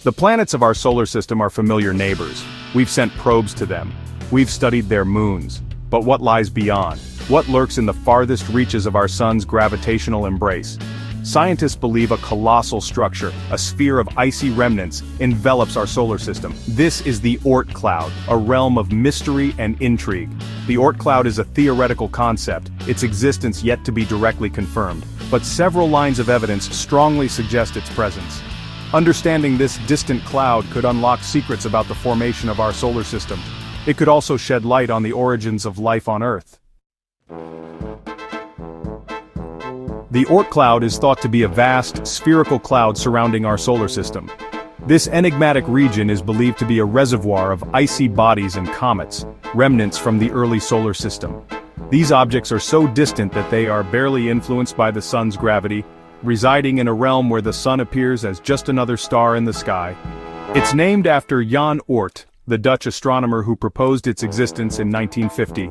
The planets of our solar system are familiar neighbors. We've sent probes to them. We've studied their moons. But what lies beyond? What lurks in the farthest reaches of our sun's gravitational embrace? Scientists believe a colossal structure, a sphere of icy remnants, envelops our solar system. This is the Oort cloud, a realm of mystery and intrigue. The Oort cloud is a theoretical concept, its existence yet to be directly confirmed, but several lines of evidence strongly suggest its presence. Understanding this distant cloud could unlock secrets about the formation of our solar system. It could also shed light on the origins of life on Earth. The Oort cloud is thought to be a vast, spherical cloud surrounding our solar system. This enigmatic region is believed to be a reservoir of icy bodies and comets, remnants from the early solar system. These objects are so distant that they are barely influenced by the sun's gravity, residing in a realm where the sun appears as just another star in the sky. It's named after Jan Oort, the Dutch astronomer who proposed its existence in 1950.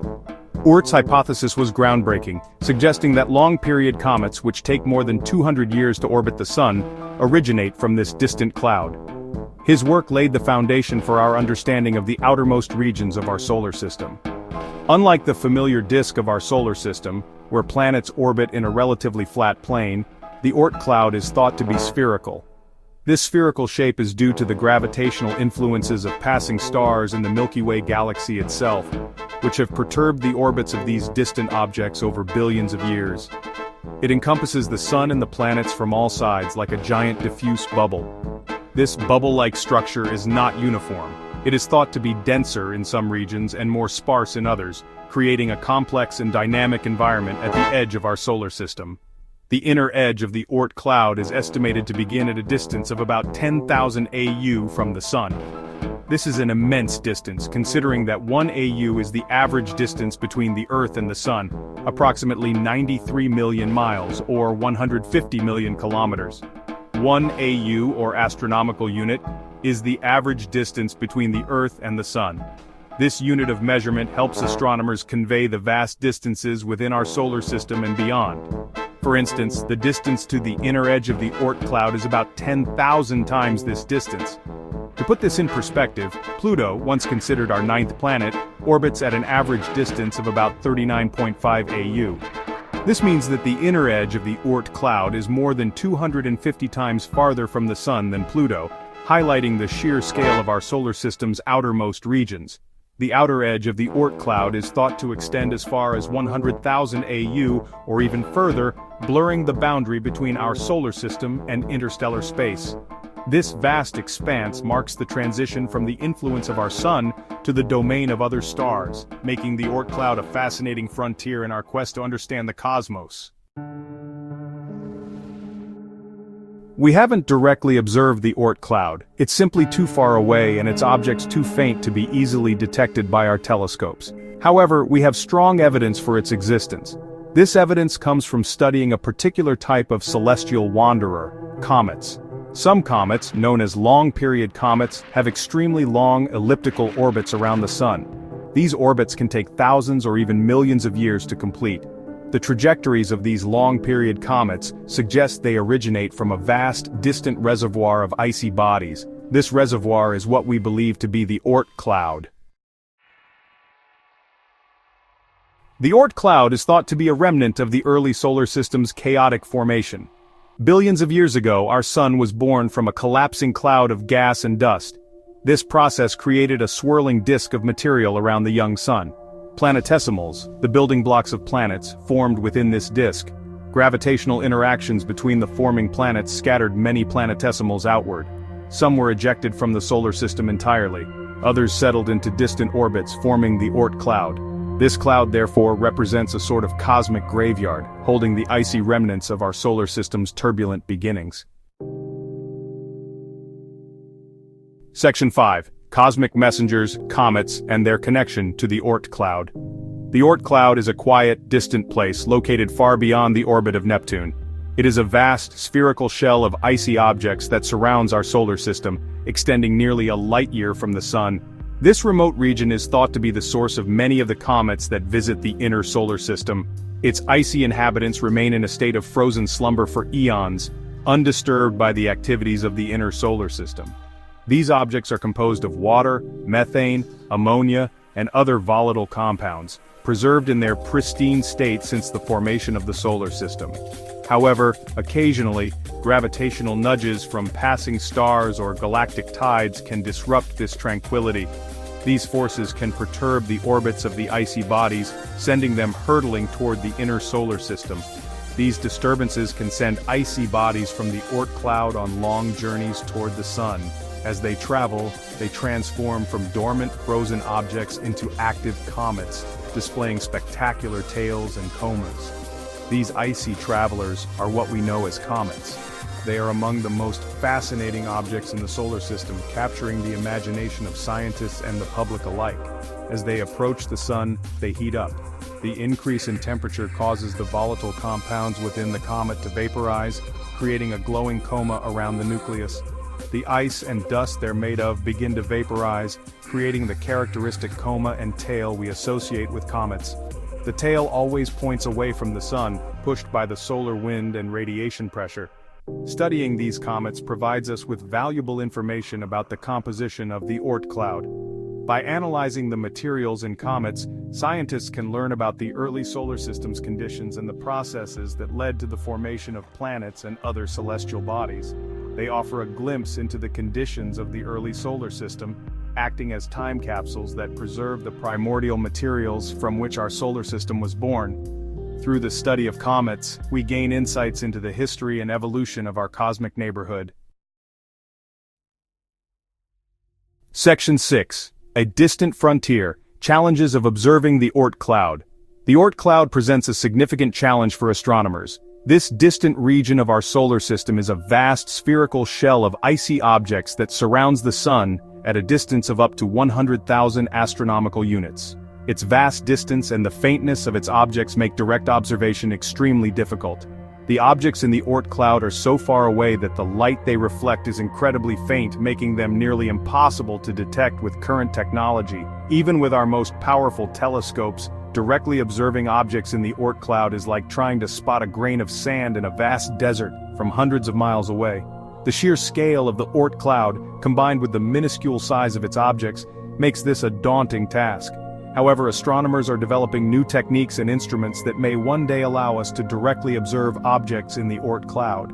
Oort's hypothesis was groundbreaking, suggesting that long-period comets, which take more than 200 years to orbit the sun, originate from this distant cloud. His work laid the foundation for our understanding of the outermost regions of our solar system. Unlike the familiar disk of our solar system, where planets orbit in a relatively flat plane, the Oort cloud is thought to be spherical. This spherical shape is due to the gravitational influences of passing stars in the Milky Way galaxy itself, which have perturbed the orbits of these distant objects over billions of years. It encompasses the sun and the planets from all sides like a giant diffuse bubble. This bubble-like structure is not uniform. It is thought to be denser in some regions and more sparse in others, creating a complex and dynamic environment at the edge of our solar system. The inner edge of the Oort cloud is estimated to begin at a distance of about 10,000 AU from the sun. This is an immense distance, considering that 1 AU is the average distance between the Earth and the Sun, approximately 93 million miles, or 150 million kilometers. 1 AU, or astronomical unit, is the average distance between the Earth and the Sun. This unit of measurement helps astronomers convey the vast distances within our solar system and beyond. For instance, the distance to the inner edge of the Oort cloud is about 10,000 times this distance. To put this in perspective, Pluto, once considered our 9th planet, orbits at an average distance of about 39.5 AU. This means that the inner edge of the Oort cloud is more than 250 times farther from the Sun than Pluto, highlighting the sheer scale of our solar system's outermost regions. The outer edge of the Oort cloud is thought to extend as far as 100,000 AU, or even further, blurring the boundary between our solar system and interstellar space. This vast expanse marks the transition from the influence of our sun to the domain of other stars, making the Oort cloud a fascinating frontier in our quest to understand the cosmos. We haven't directly observed the Oort cloud. It's simply too far away and its objects too faint to be easily detected by our telescopes. However, we have strong evidence for its existence. This evidence comes from studying a particular type of celestial wanderer, comets. Some comets, known as long-period comets, have extremely long elliptical orbits around the sun. These orbits can take thousands or even millions of years to complete. The trajectories of these long-period comets suggest they originate from a vast, distant reservoir of icy bodies. This reservoir is what we believe to be the Oort cloud. The Oort cloud is thought to be a remnant of the early solar system's chaotic formation. Billions of years ago, our sun was born from a collapsing cloud of gas and dust. This process created a swirling disk of material around the young sun. Planetesimals, the building blocks of planets, formed within this disk. Gravitational interactions between the forming planets scattered many planetesimals outward. Some were ejected from the solar system entirely. Others settled into distant orbits, forming the Oort cloud. This cloud therefore represents a sort of cosmic graveyard, holding the icy remnants of our solar system's turbulent beginnings. Section 5. Cosmic messengers, comets, and their connection to the Oort cloud. The Oort cloud is a quiet, distant place located far beyond the orbit of Neptune. It is a vast, spherical shell of icy objects that surrounds our solar system, extending nearly a light-year from the sun. This remote region is thought to be the source of many of the comets that visit the inner solar system. Its icy inhabitants remain in a state of frozen slumber for eons, undisturbed by the activities of the inner solar system. These objects are composed of water, methane, ammonia, and other volatile compounds, preserved in their pristine state since the formation of the solar system. However, occasionally, gravitational nudges from passing stars or galactic tides can disrupt this tranquility. These forces can perturb the orbits of the icy bodies, sending them hurtling toward the inner solar system. These disturbances can send icy bodies from the Oort cloud on long journeys toward the sun. As they travel, they transform from dormant frozen objects into active comets, displaying spectacular tails and comas. These icy travelers are what we know as comets. They are among the most fascinating objects in the solar system, capturing the imagination of scientists and the public alike. As they approach the sun, they heat up. The increase in temperature causes the volatile compounds within the comet to vaporize, creating a glowing coma around the nucleus. The ice and dust they're made of begin to vaporize, creating the characteristic coma and tail we associate with comets. The tail always points away from the sun, pushed by the solar wind and radiation pressure. Studying these comets provides us with valuable information about the composition of the Oort cloud. By analyzing the materials in comets, scientists can learn about the early solar system's conditions and the processes that led to the formation of planets and other celestial bodies. They offer a glimpse into the conditions of the early solar system, acting as time capsules that preserve the primordial materials from which our solar system was born. Through the study of comets, we gain insights into the history and evolution of our cosmic neighborhood. Section 6. A Distant Frontier, Challenges of Observing the Oort Cloud. The Oort cloud presents a significant challenge for astronomers. This distant region of our solar system is a vast spherical shell of icy objects that surrounds the sun at a distance of up to 100,000 astronomical units. Its vast distance and the faintness of its objects make direct observation extremely difficult. The objects in the Oort cloud are so far away that the light they reflect is incredibly faint, making them nearly impossible to detect with current technology. Even with our most powerful telescopes, directly observing objects in the Oort cloud is like trying to spot a grain of sand in a vast desert from hundreds of miles away. The sheer scale of the Oort cloud, combined with the minuscule size of its objects, makes this a daunting task. However, astronomers are developing new techniques and instruments that may one day allow us to directly observe objects in the Oort cloud.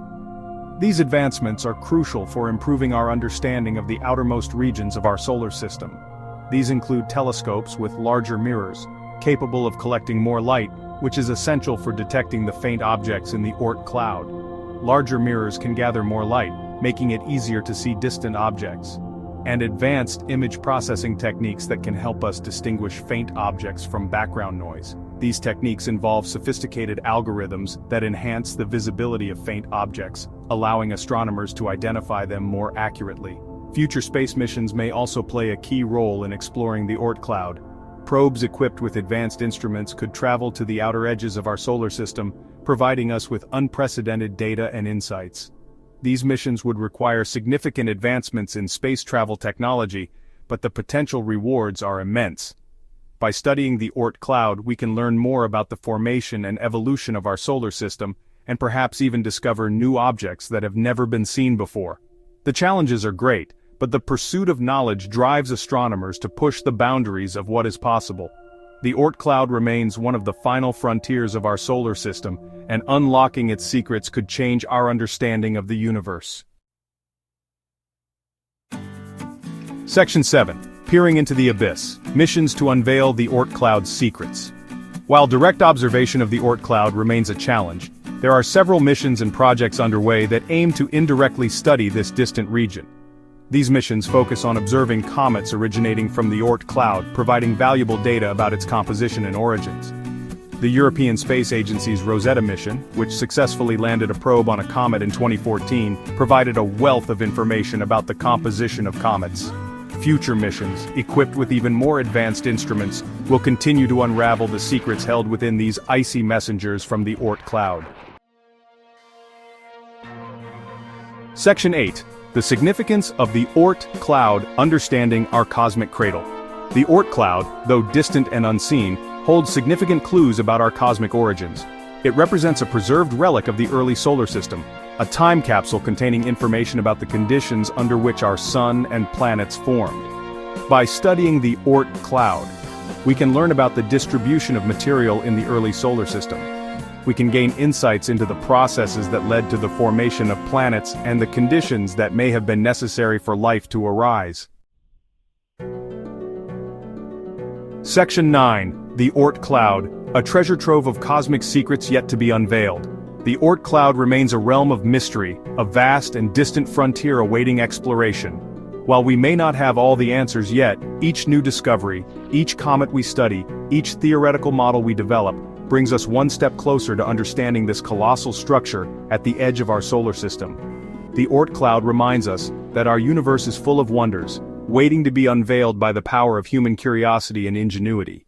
These advancements are crucial for improving our understanding of the outermost regions of our solar system. These include telescopes with larger mirrors, capable of collecting more light, which is essential for detecting the faint objects in the Oort cloud. Larger mirrors can gather more light, making it easier to see distant objects. And advanced image processing techniques that can help us distinguish faint objects from background noise. These techniques involve sophisticated algorithms that enhance the visibility of faint objects, allowing astronomers to identify them more accurately. Future space missions may also play a key role in exploring the Oort cloud. Probes equipped with advanced instruments could travel to the outer edges of our solar system, providing us with unprecedented data and insights. These missions would require significant advancements in space travel technology, but the potential rewards are immense. By studying the Oort cloud, we can learn more about the formation and evolution of our solar system, and perhaps even discover new objects that have never been seen before. The challenges are great, but the pursuit of knowledge drives astronomers to push the boundaries of what is possible. The Oort cloud remains one of the final frontiers of our solar system, and unlocking its secrets could change our understanding of the universe. Section 7. Peering into the Abyss, Missions to Unveil the Oort cloud's Secrets. While direct observation of the Oort cloud remains a challenge, there are several missions and projects underway that aim to indirectly study this distant region. These missions focus on observing comets originating from the Oort cloud, providing valuable data about its composition and origins. The European Space Agency's Rosetta mission, which successfully landed a probe on a comet in 2014, provided a wealth of information about the composition of comets. Future missions, equipped with even more advanced instruments, will continue to unravel the secrets held within these icy messengers from the Oort cloud. Section 8. The Significance of the Oort cloud, Understanding our Cosmic Cradle. The Oort cloud, though distant and unseen, holds significant clues about our cosmic origins. It represents a preserved relic of the early solar system, a time capsule containing information about the conditions under which our sun and planets formed. By studying the Oort cloud, we can learn about the distribution of material in the early solar system. We can gain insights into the processes that led to the formation of planets and the conditions that may have been necessary for life to arise. Section 9. The Oort Cloud, a treasure trove of cosmic secrets yet to be unveiled. The Oort Cloud remains a realm of mystery, a vast and distant frontier awaiting exploration. While we may not have all the answers yet, each new discovery, each comet we study, each theoretical model we develop, brings us one step closer to understanding this colossal structure at the edge of our solar system. The Oort Cloud reminds us that our universe is full of wonders, waiting to be unveiled by the power of human curiosity and ingenuity.